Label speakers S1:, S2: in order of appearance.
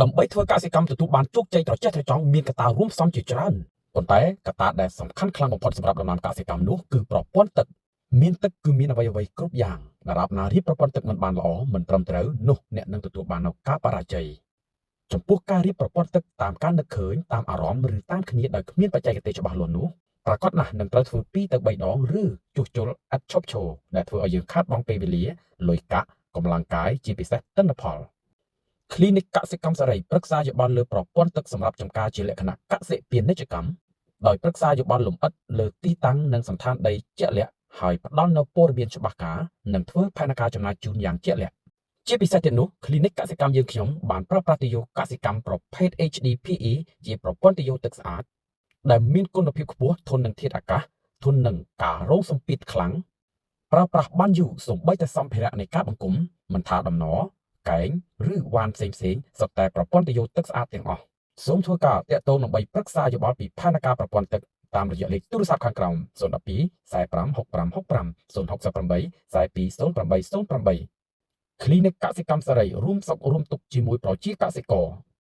S1: ដើម្បីធ្វើកសិកម្មទទួលបានជោគជ័យត្រចះត្រចង់មានកត្តារួមផ្សំជាច្រើនប៉ុន្តែកត្តាដែលសំខាន់ខ្លាំងបំផុតសម្រាប់ដំណាំកសិកម្មនោះគឺប្រព័ន្ធទឹកមានទឹកគឺមានអ្វីៗគ្រប់យ៉ាងដរាបណារៀបប្រព័ន្ធទឹកមិនបានល្អមិនត្រឹមត្រូវនោះអ្នកនឹងទទួលបាននូវការបរាជ័យចំពោះការរៀបប្រព័ន្ធទឹកតាមការនឹកឃើញតាមអារម្មណ៍ឬតាមគ្នាដោយគ្មានបច្ចេកទេសច្បាស់លាស់នោះប្រាកដណាស់នឹងត្រូវធ្វើ2ទៅ3ដងឬជួសជុលឥតឈប់ឈរដែលធ្វើឲ្យយើងខាតបង់ពេលវេលាលុយកាក់កម្លាំងកាយជាពិសេសទិន្នផល Clinic កសិកម្មសេរីប្រឹក្សាយោបល់លើប្រព័ន្ធទឹកសម្រាប់ចម្ការជាលក្ខណៈកសិពាណិជ្ជកម្មដោយប្រឹក្សាយោបល់លម្អិតលើទីតាំងនិងសន្តានដីជាក់លាក់ហើយផ្ដល់នូវព័ត៌មានច្បាស់ការនិងធ្វើផែនការចំណាយជូនយ៉ាងជាក់លាក់ជាពិសេសទៀតនោះ Clinic កសិកម្មយើងខ្ញុំបានប្រើប្រាស់ទយោកសិកម្មប្រភេទ HDPE ជាប្រព័ន្ធទយោទឹកស្អាតដែលមានគុណភាពខ្ពស់ធន់នឹងធាតុអាកាសធន់នឹងការរងសម្ពាធខ្លាំងប្រើប្រាស់បានយូរសូម្បីតែសម្ភារៈនៃការបង្គុំមិនថាដំណរកែងឬវ៉ានផ្សេងសុទ្ធតែប្រព័ន្ធទយោទឹកស្អាតទាំងអស់សូមធ្វើការតាក់ទងដើម្បីប្រឹក្សាយោបល់ពីផែនការប្រព័ន្ធទឹកតាមរយៈលេខទូរស័ព្ទខាងក្រោម012 45 65 65 028 4208 Clinic កសិកម្មសេរីរួមសុខរួមទុក្ខជាមួយប្រជាកសិករ